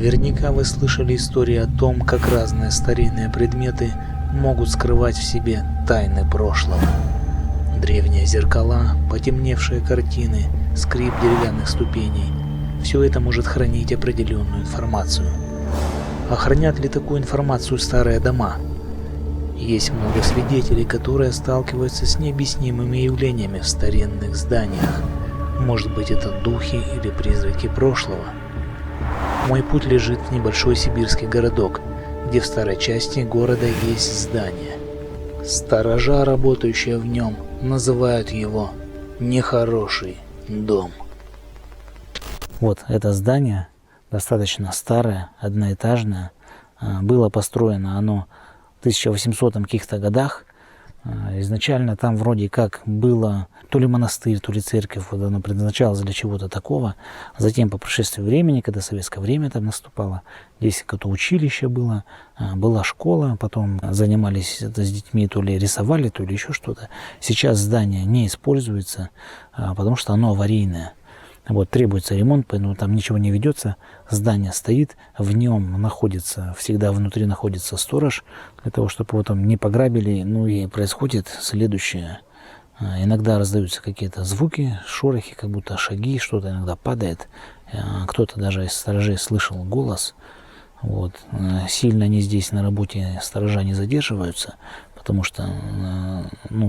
Наверняка вы слышали истории о том, как разные старинные предметы могут скрывать в себе тайны прошлого. Древние зеркала, потемневшие картины, скрип деревянных ступеней – все это может хранить определенную информацию. А хранят ли такую информацию старые дома? Есть много свидетелей, которые сталкиваются с необъяснимыми явлениями в старинных зданиях. Может быть, это духи или призраки прошлого. Мой путь лежит в небольшой сибирский городок, где в старой части города есть здание. Сторожа, работающие в нем, называют его «нехороший дом». Вот это здание, достаточно старое, одноэтажное, было построено оно в 1800 каких-то годах. Изначально там вроде как было то ли монастырь, то ли церковь, вот оно предназначалось для чего-то такого. Затем по прошествии времени, когда советское время там наступало, здесь какое-то училище было, была школа, потом занимались с детьми, то ли рисовали, то ли еще что-то. Сейчас здание не используется, потому что оно аварийное. Вот, требуется ремонт, поэтому там ничего не ведется, здание стоит, в нем находится, всегда внутри находится сторож, для того, чтобы его там не пограбили. Ну и происходит следующее. Иногда раздаются какие-то звуки, шорохи, как будто шаги, что-то иногда падает. Кто-то даже из сторожей слышал голос. Вот. Сильно они здесь на работе, сторожа, не задерживаются, потому что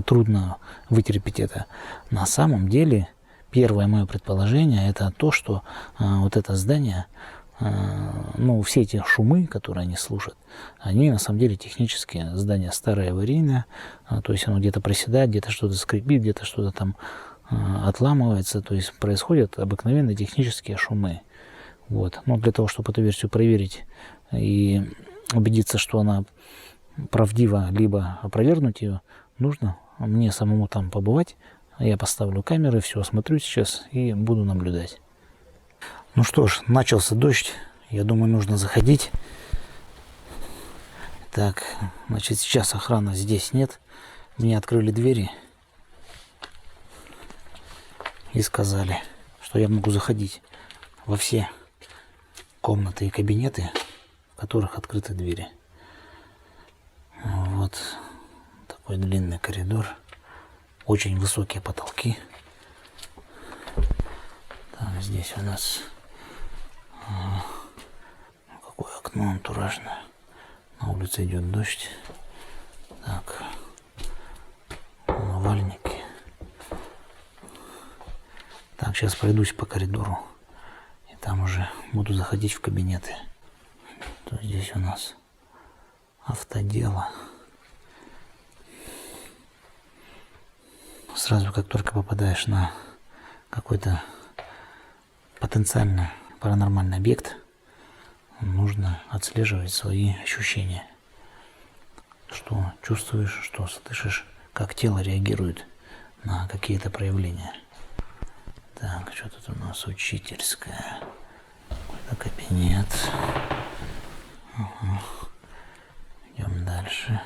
трудно вытерпеть это. На самом деле, первое мое предположение – это то, что вот это здание, все эти шумы, которые они слушают, они на самом деле технически здание старое, аварийное, то есть оно где-то проседает, где-то что-то скрипит, где-то что-то там отламывается, то есть происходят обыкновенные технические шумы. Вот. Но для того, чтобы эту версию проверить и убедиться, что она правдива, либо опровергнуть ее, нужно мне самому там побывать. Я поставлю камеры, все осмотрю сейчас и буду наблюдать. Ну что ж, начался дождь. Я думаю, нужно заходить. Так, значит, сейчас охраны здесь нет. Мне открыли двери и сказали, что я могу заходить во все комнаты и кабинеты, в которых открыты двери. Вот такой длинный коридор. Очень высокие потолки. Так, здесь у нас какое окно антуражное. На улице идет дождь. Так, умывальники. Так, сейчас пройдусь по коридору. И там уже буду заходить в кабинеты. То здесь у нас автодело. Сразу, как только попадаешь на какой-то потенциально паранормальный объект, нужно отслеживать свои ощущения. Что чувствуешь, что слышишь, как тело реагирует на какие-то проявления. Так, что тут у нас учительская. Какой-то кабинет. Угу. Идем дальше.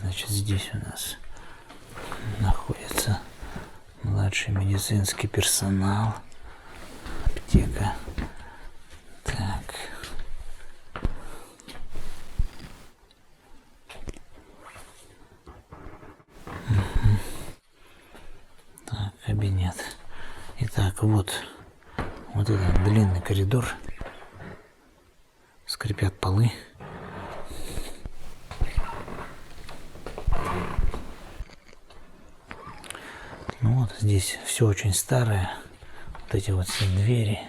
Значит, здесь у нас находится младший медицинский персонал, аптека. Так. Угу. Так, кабинет. Итак, вот этот длинный коридор. Скрипят полы. Здесь все очень старое, Вот эти вот все двери,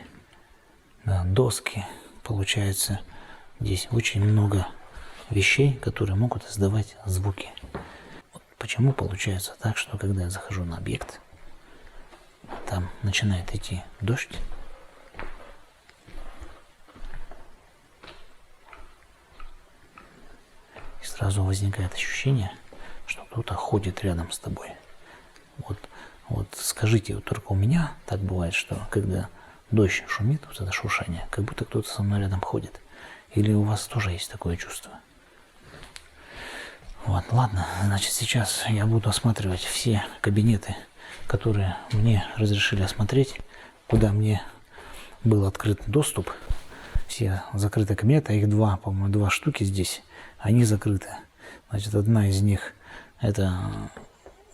да, доски. Получается, здесь очень много вещей, которые могут издавать звуки. Вот почему получается так, что когда я захожу на объект, там начинает идти дождь, и сразу возникает ощущение, что кто-то ходит рядом с тобой. Вот скажите, вот только у меня так бывает, что когда дождь шумит, вот это шуршание, как будто кто-то со мной рядом ходит. Или у вас тоже есть такое чувство? Вот, ладно, значит, сейчас я буду осматривать все кабинеты, которые мне разрешили осмотреть, куда мне был открыт доступ. Все закрытые кабинеты, их два, по-моему, 2 штуки здесь, они закрыты. Значит, одна из них это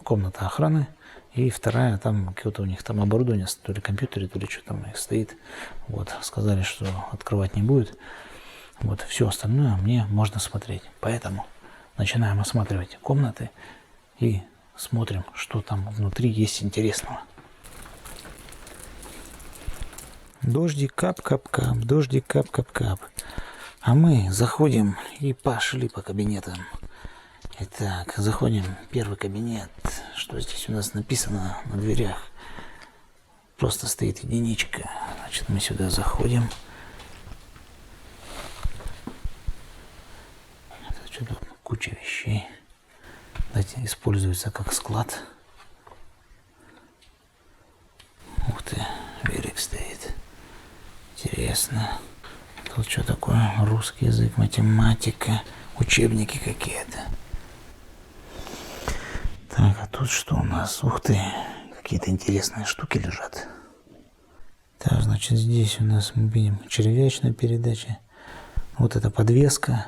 комната охраны, и вторая, там какое-то у них там оборудование, то ли компьютеры, то ли что там у них стоит. Вот, сказали, что открывать не будет. Вот, все остальное мне можно смотреть. Поэтому начинаем осматривать комнаты и смотрим, что там внутри есть интересного. Дождик кап-кап-кап, дождик кап-кап-кап. А мы заходим и пошли по кабинетам. Итак, заходим в первый кабинет. Что здесь у нас написано на дверях? Просто стоит единичка. Значит, мы сюда заходим. Это что-то куча вещей. Кстати, используется как склад. Ух ты, велик стоит. Интересно. Тут что такое? Русский язык, математика, учебники какие-то. Так, а тут что у нас? Ух ты, какие-то интересные штуки лежат. Так, значит, здесь у нас мы видим червячная передача. Вот эта подвеска,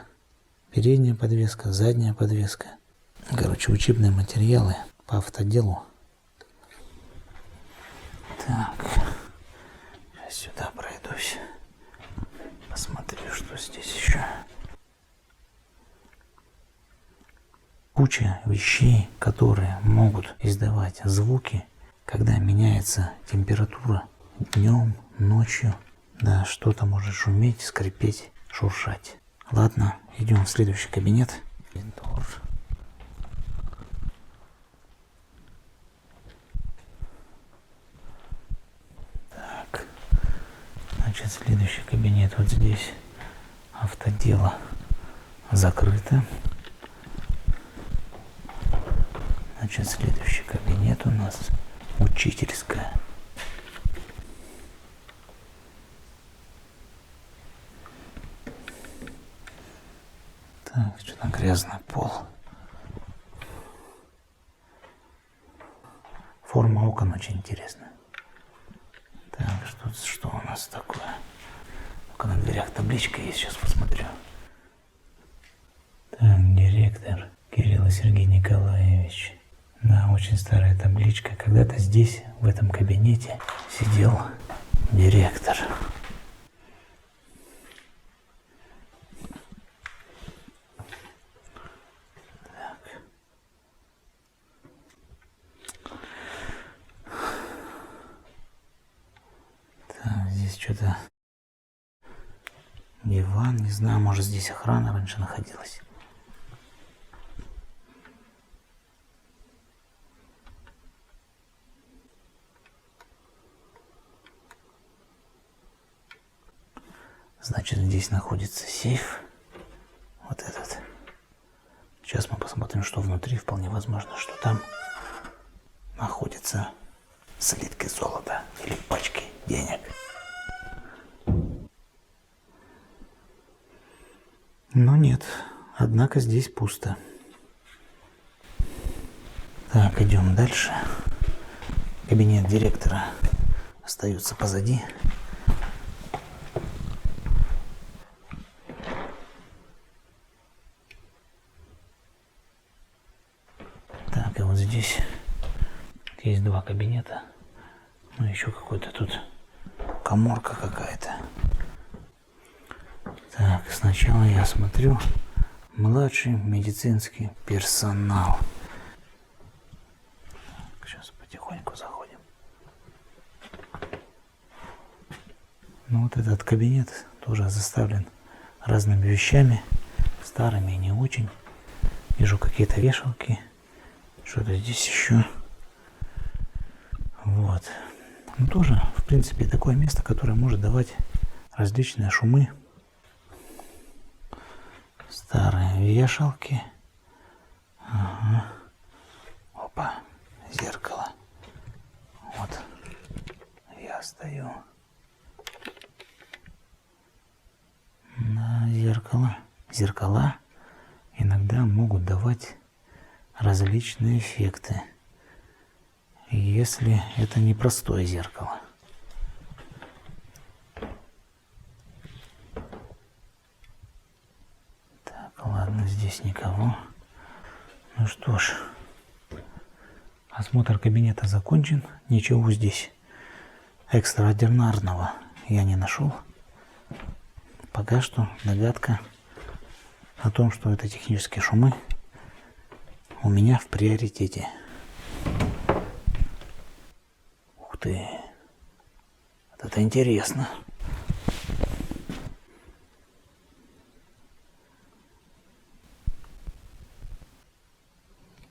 передняя подвеска, задняя подвеска. Короче, учебные материалы по автоделу. Так, сейчас сюда пройдусь. Посмотрю, что здесь еще. Куча вещей, которые могут издавать звуки, когда меняется температура днем, ночью. Да, что-то может шуметь, скрипеть, шуршать. Ладно, идем в следующий кабинет. Так, значит, следующий кабинет вот здесь. Автодело закрыто. Значит, следующий кабинет у нас учительская. Так, что-то грязный пол. Форма окон очень интересная. Так, что у нас такое? Ну-ка, на дверях табличка есть, сейчас посмотрю. Так, директор Кирилл Сергей Николаевич. Да, очень старая табличка. Когда-то здесь, в этом кабинете, сидел директор. Так, здесь что-то диван, не знаю, может здесь охрана раньше находилась. Значит, здесь находится сейф. Вот этот. Сейчас мы посмотрим, что внутри. Вполне возможно, что там находятся слитки золота или пачки денег. Но нет. Однако здесь пусто. Так, идем дальше. Кабинет директора остается позади. Так, и вот здесь есть 2 кабинета. Ну, еще какой-то тут каморка какая-то. Так, сначала я смотрю младший медицинский персонал. Так, сейчас потихоньку заходим. Ну вот этот кабинет тоже заставлен разными вещами, старыми и не очень. Вижу какие-то вешалки, что-то здесь еще. Вот. Ну тоже, в принципе, такое место, которое может давать различные шумы. Старые вешалки. Ага. Опа, зеркало. Вот. Я стою. На зеркало. Зеркала иногда могут давать различные эффекты, если это не простое зеркало. Так, ладно, здесь никого. Ну что ж, осмотр кабинета закончен. Ничего здесь экстраординарного я не нашел. Пока что догадка о том, что это технические шумы, у меня в приоритете. Ух ты, вот это интересно.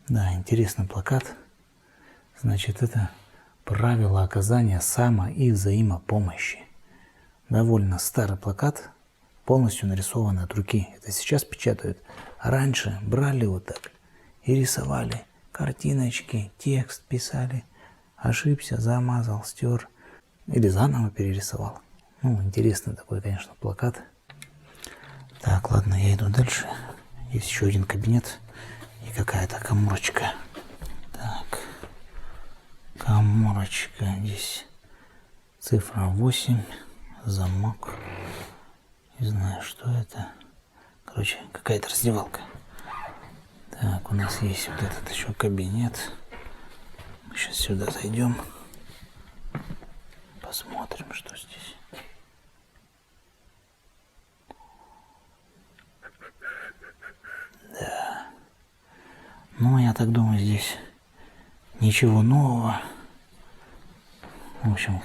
Да, интересный плакат. Значит, это правила оказания само- и взаимопомощи. Довольно старый плакат, полностью нарисован от руки. Это сейчас печатают. А раньше брали вот так и рисовали картиночки, текст писали. Ошибся, замазал, стер или заново перерисовал. Ну, интересный такой, конечно, плакат. Так, ладно, я иду дальше. Есть еще один кабинет и какая-то каморочка. Так, каморочка. Здесь цифра 8, замок. Не знаю, что это. Короче, какая-то раздевалка. Так, у нас есть вот этот еще кабинет. Мы сейчас сюда зайдем. Посмотрим, что здесь. Да. Ну, я так думаю, здесь ничего нового. В общем,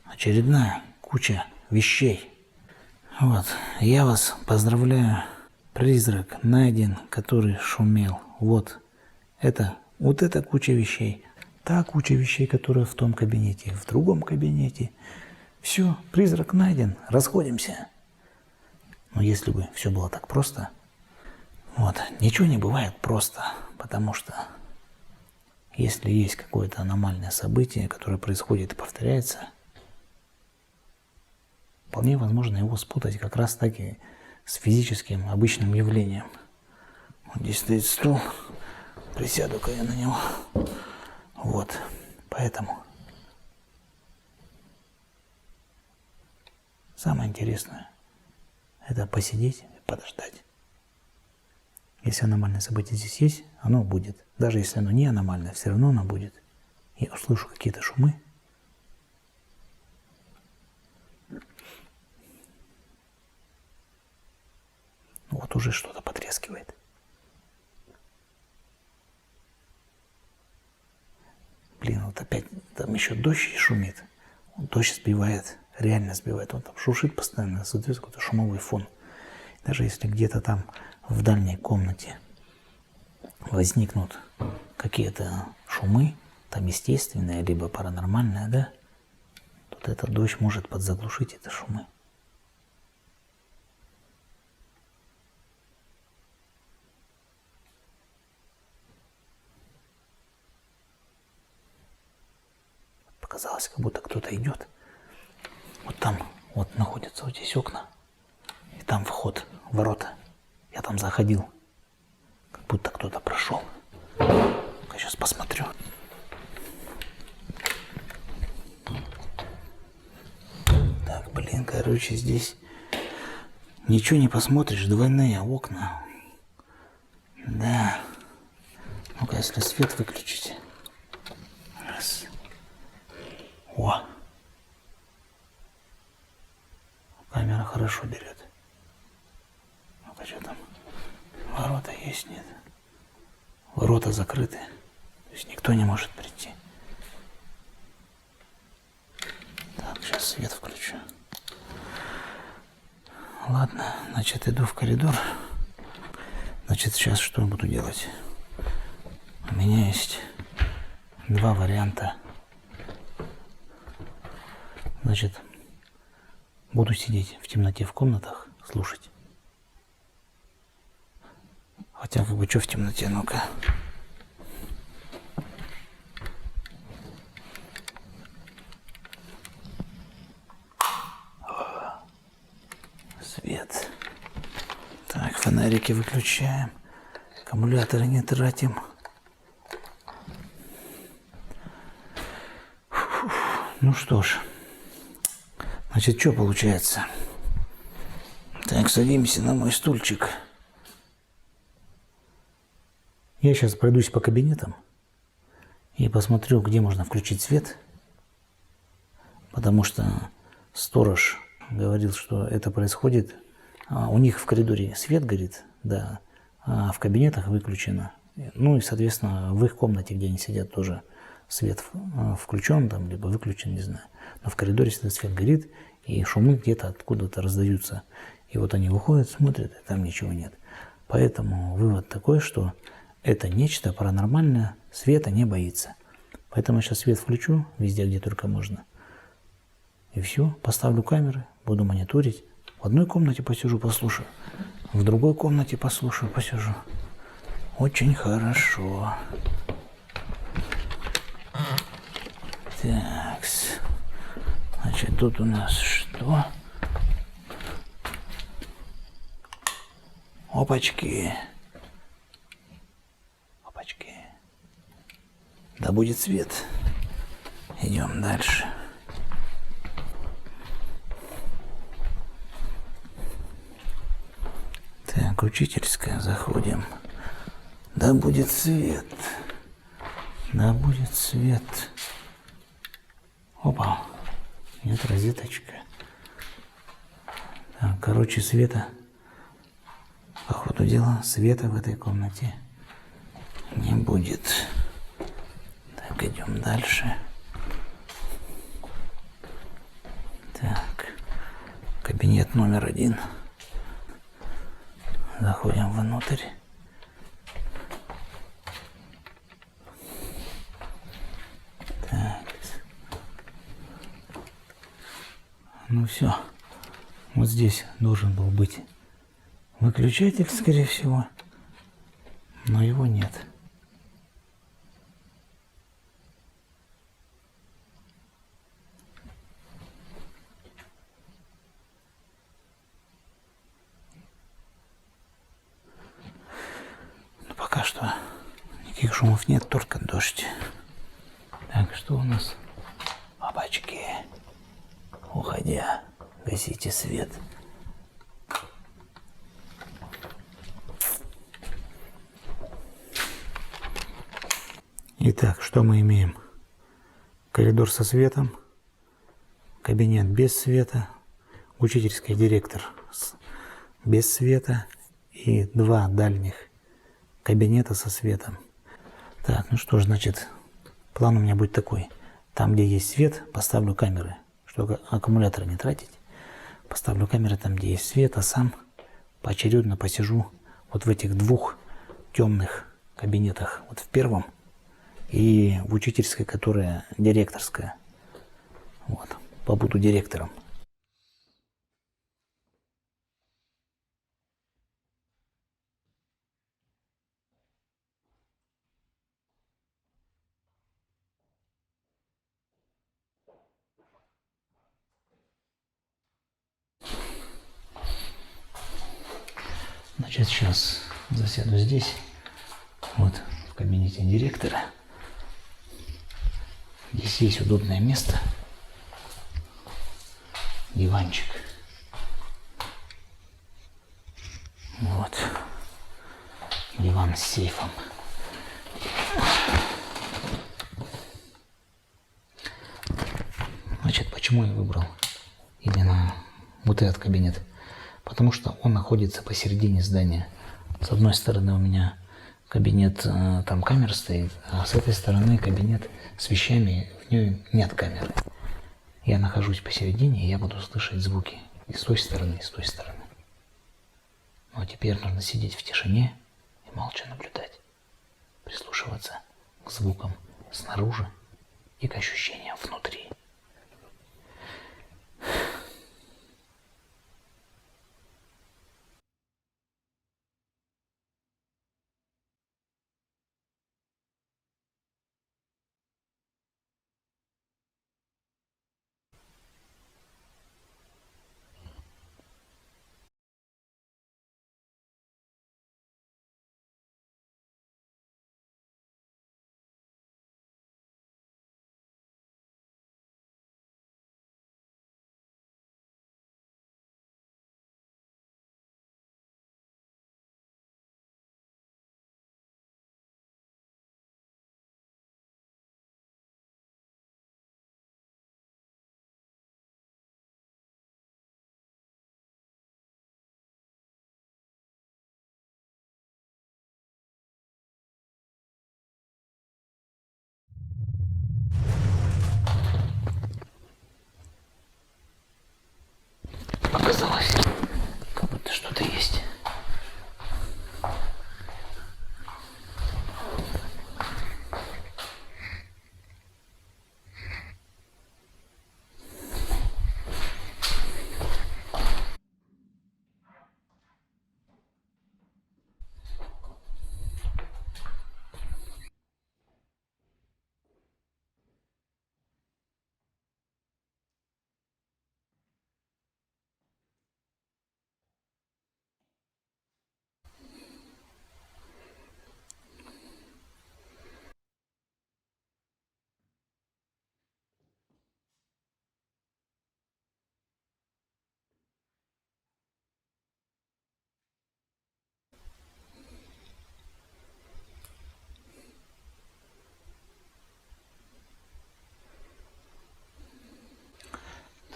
очередная куча вещей. Вот, я вас поздравляю. Призрак найден, который шумел. Вот эта куча вещей. Та куча вещей, которая в том кабинете, в другом кабинете. Все, призрак найден, расходимся. Но если бы все было так просто. Вот, ничего не бывает просто, потому что если есть какое-то аномальное событие, которое происходит и повторяется, вполне возможно его спутать как раз таки с физическим обычным явлением. Вот здесь стоит стул, присяду-ка я на него. Вот, поэтому самое интересное — это посидеть и подождать. Если аномальное событие здесь есть, оно будет. Даже если оно не аномальное, все равно оно будет. Я услышу какие-то шумы. Вот уже что-то потрескивает. Блин, вот опять там еще дождь шумит. Дождь сбивает, реально сбивает. Он там шуршит постоянно, создается какой-то шумовой фон. Даже если где-то там в дальней комнате возникнут какие-то шумы, там естественные, либо паранормальные, да, тут этот дождь может подзаглушить эти шумы. Показалось, как будто кто-то идет. Вот там вот находятся вот здесь окна. И там вход, ворота. Я там заходил. Как будто кто-то прошел. Я сейчас посмотрю. Так, блин, короче, здесь ничего не посмотришь. Двойные окна. Да. Ну-ка, если свет выключить. Раз. О! Камера хорошо берет. Ну-ка, что там? Ворота есть, нет? Ворота закрыты. То есть никто не может прийти. Так, сейчас свет включу. Ладно, значит, иду в коридор. Значит, сейчас что я буду делать? У меня есть два варианта. Значит, буду сидеть в темноте в комнатах, слушать. Хотя, как бы, что в темноте, ну-ка. Свет. Так, фонарики выключаем. Аккумуляторы не тратим. Ну что ж. Значит, что получается? Так, садимся на мой стульчик. Я сейчас пройдусь по кабинетам и посмотрю, где можно включить свет. Потому что сторож говорил, что это происходит. У них в коридоре свет горит, да, а в кабинетах выключено. Ну и, соответственно, в их комнате, где они сидят, тоже свет включен, там, либо выключен, не знаю. Но в коридоре всегда свет горит, и шумы где-то откуда-то раздаются. И вот они выходят, смотрят, и там ничего нет. Поэтому вывод такой, что это нечто паранормальное, света не боится. Поэтому я сейчас свет включу везде, где только можно. И все, поставлю камеры, буду мониторить. В одной комнате посижу, послушаю. В другой комнате послушаю, посижу. Очень хорошо. Так, значит, тут у нас что? Опачки. Опачки. Да будет свет. Идем дальше. Так, учительская, заходим. Да будет свет. Да будет свет. Опа. Нет, розеточка. Так, короче, света. По ходу дела, света в этой комнате не будет. Так, идем дальше. Так, кабинет номер 1. Заходим внутрь. Так. Ну все. Вот здесь должен был быть выключатель, скорее всего. Но его нет. Пока что никаких шумов нет, только дождь. Так, что у нас? Бабочки. Уходя, гасите свет. Итак, что мы имеем? Коридор со светом, кабинет без света, учительский директор без света и 2 дальних кабинета со светом. Так, ну что ж, значит, план у меня будет такой. Там, где есть свет, поставлю камеры, чтобы аккумуляторы не тратить. Поставлю камеры там, где есть свет, а сам поочередно посижу вот в этих 2 темных кабинетах. Вот в первом и в учительской, которая директорская. Вот, побуду директором. Значит, сейчас засяду здесь, вот в кабинете директора. Здесь есть удобное место, диванчик. Вот, диван с сейфом. Значит, почему я выбрал именно вот этот кабинет? Потому что он находится посередине здания. С одной стороны у меня кабинет, там камера стоит, а с этой стороны кабинет с вещами, в нем нет камеры. Я нахожусь посередине, и я буду слышать звуки и с той стороны, и с той стороны. Ну а теперь нужно сидеть в тишине и молча наблюдать, прислушиваться к звукам снаружи и к ощущениям внутри. Показалось, как будто что-то есть.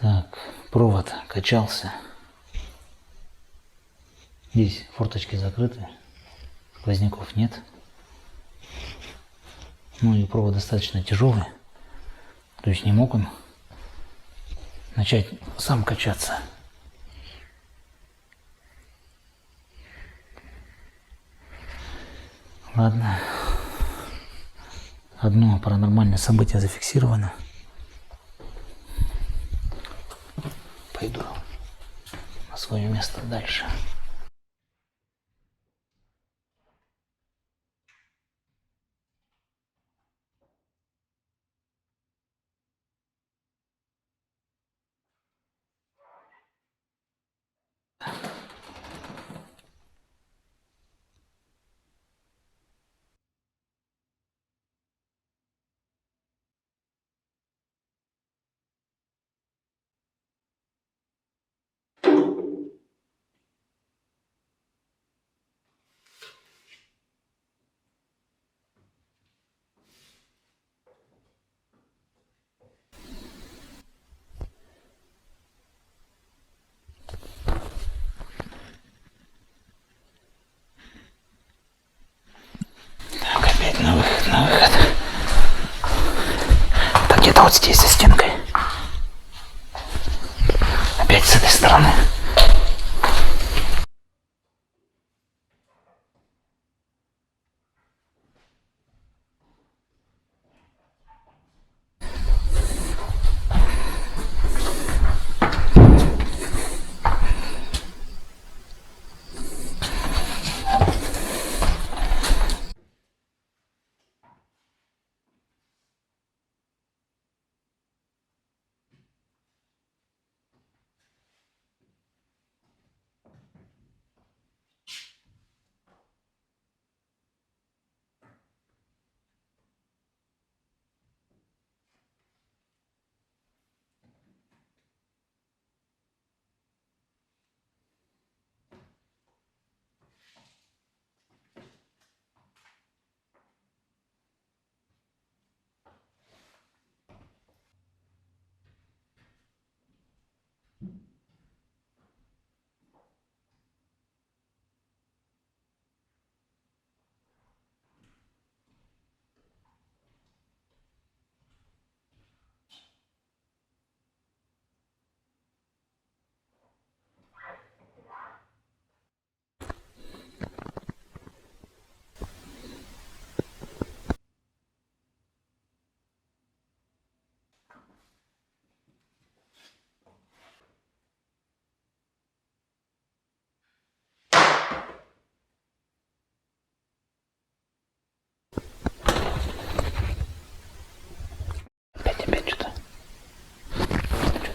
Так, провод качался. Здесь форточки закрыты, сквозняков нет. Ну и провод достаточно тяжелый, то есть не мог он начать сам качаться. Ладно, одно паранормальное событие зафиксировано. Пойду на свое место дальше.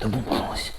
задумалась.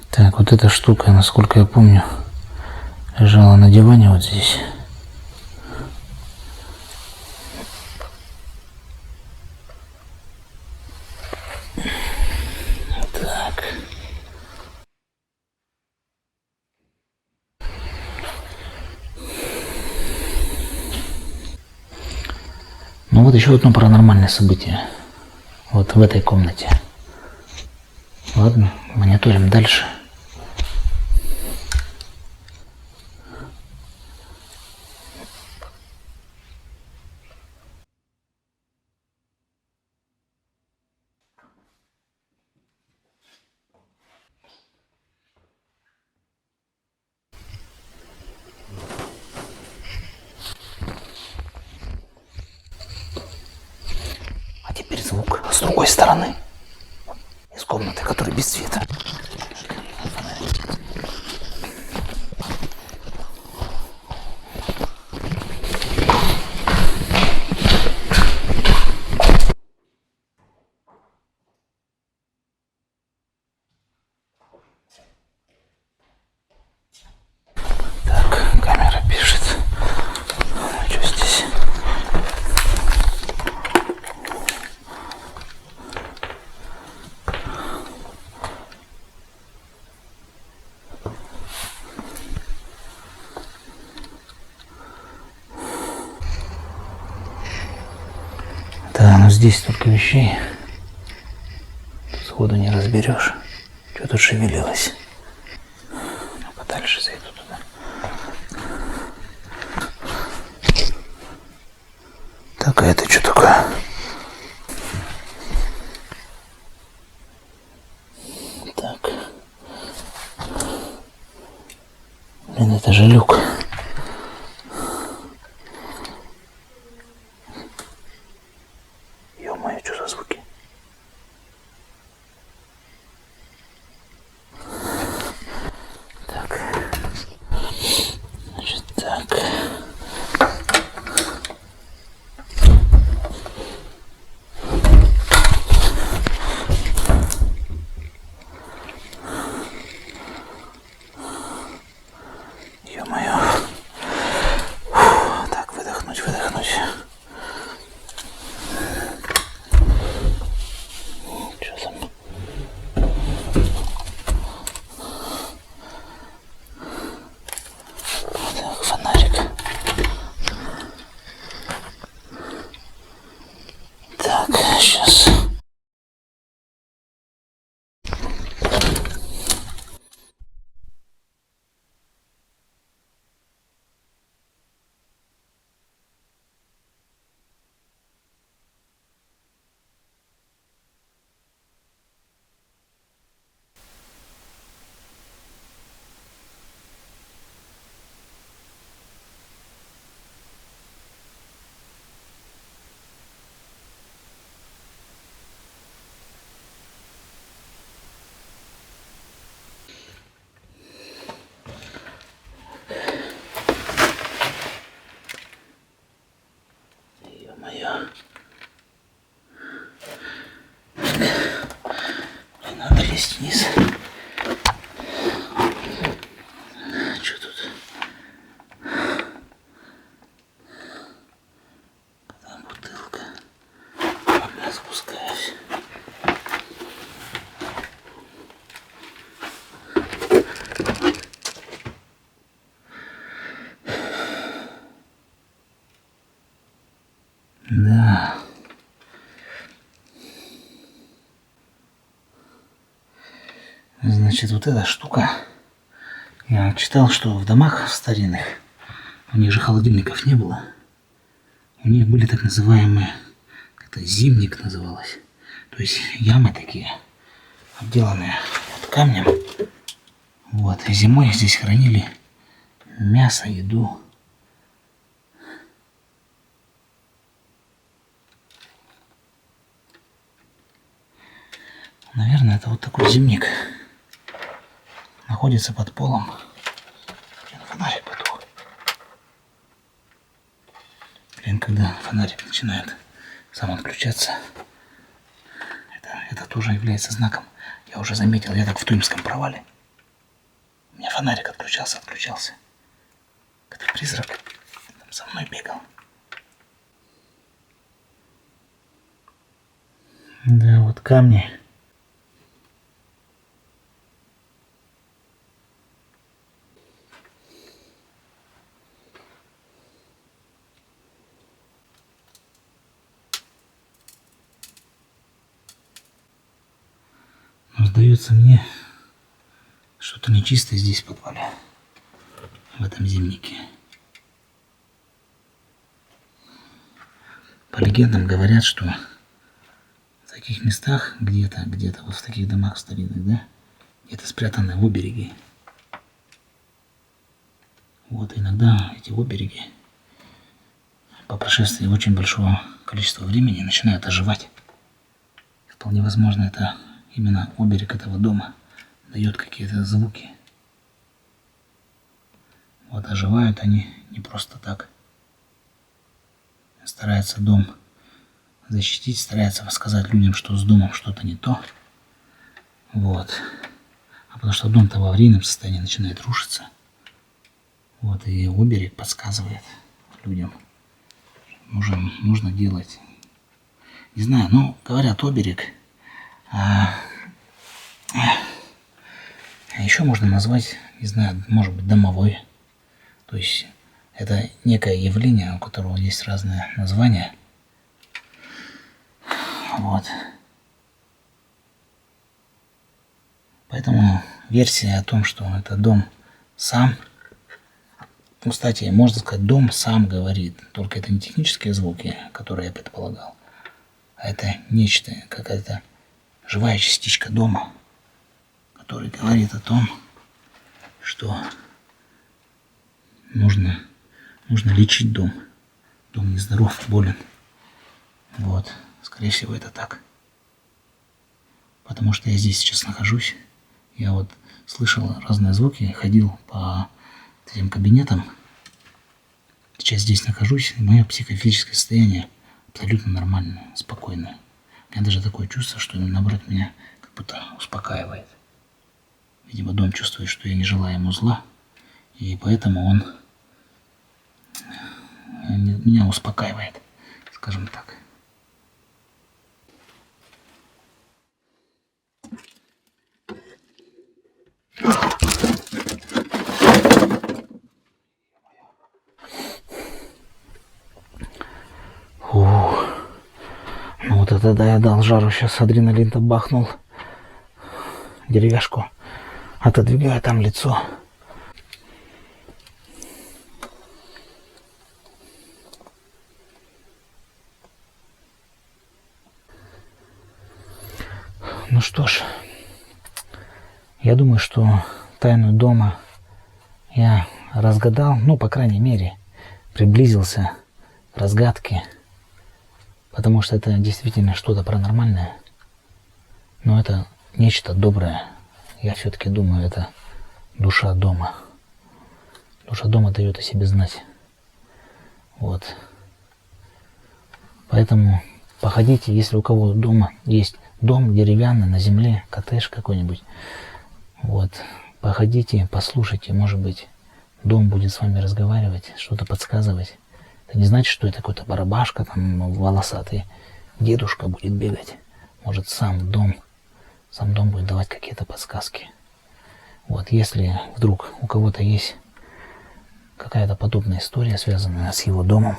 Так, вот эта штука, насколько я помню, лежала на диване вот здесь. Так. Ну вот еще одно паранормальное событие. Вот в этой комнате. Ладно, мониторим дальше. А теперь звук с другой стороны. Из комнаты, которая без света. Так, камера пишет. Что здесь? Да, но здесь столько вещей. Сходу не разберешь, что тут шевелилось. Ну, подальше зайду туда. Так, а это что такое? Так. Блин, это же люк. Ё-моё, что за звуки? Так. Значит, так. Ё-моё. Так, выдохнуть, выдохнуть. Что там? Так, фонарик. Так, сейчас. Ё-моё. Надо лезть вниз. Что тут? Там бутылка. Пока спускаюсь. Да. Значит, вот эта штука. Я читал, что в домах старинных, у них же холодильников не было. У них были так называемые, как-то зимник называлось. То есть ямы такие, обделанные вот камнем. Вот, и зимой здесь хранили мясо, еду. Наверное, это вот такой зимник. Находится под полом. Блин, фонарик потух. Блин, когда фонарик начинает сам отключаться, это тоже является знаком. Я уже заметил, я так в Тульском провале. У меня фонарик отключался. Этот призрак там со мной бегал. Да, вот камни. Но сдается мне, что-то нечистое здесь в подвале, в этом зимнике. По легендам говорят, что в таких местах, где-то вот в таких домах старинных, да, где-то спрятаны обереги. Вот иногда эти обереги по прошествии очень большого количества времени начинают оживать. Вполне возможно, это именно оберег этого дома дает какие-то звуки. Вот оживают они не просто так. Старается дом защитить, старается рассказать людям, что с домом что-то не то. Вот. А потому что дом-то в аварийном состоянии начинает рушиться. Вот, и оберег подсказывает людям. Нужно делать. Не знаю, ну, говорят, оберег. А еще можно назвать, не знаю, может быть, домовой. То есть это некое явление, у которого есть разные названия. Вот. Поэтому версия о том, что это дом сам, ну, кстати, можно сказать, дом сам говорит, только это не технические звуки, которые я предполагал, а это нечто, какая-то живая частичка дома, который говорит о том, что нужно лечить дом. Дом нездоров, болен. Вот. Скорее всего, это так. Потому что я здесь сейчас нахожусь. Я вот слышал разные звуки, ходил по этим кабинетам. Сейчас здесь нахожусь, и мое психофизическое состояние абсолютно нормальное, спокойное. У меня даже такое чувство, что наоборот меня как будто успокаивает. Видимо, дом чувствует, что я не желаю ему зла, и поэтому он меня успокаивает, скажем так. Ну вот это да, я дал жару, сейчас адреналин-то бахнул. Деревяшку отодвигаю, там лицо. Ну что ж, я думаю, что тайну дома я разгадал, ну, по крайней мере, приблизился к разгадке, потому что это действительно что-то паранормальное, но это нечто доброе. Я все-таки думаю, это душа дома. Душа дома дает о себе знать. Вот. Поэтому походите, если у кого дома есть дом деревянный на земле, коттедж какой-нибудь. Вот. Походите, послушайте, может быть, дом будет с вами разговаривать, что-то подсказывать. Это не значит, что это какой-то барабашка, там, волосатый дедушка будет бегать. Может, сам дом будет давать какие-то подсказки. Вот, если вдруг у кого-то есть какая-то подобная история, связанная с его домом,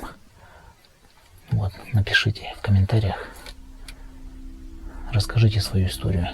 вот, напишите в комментариях, расскажите свою историю.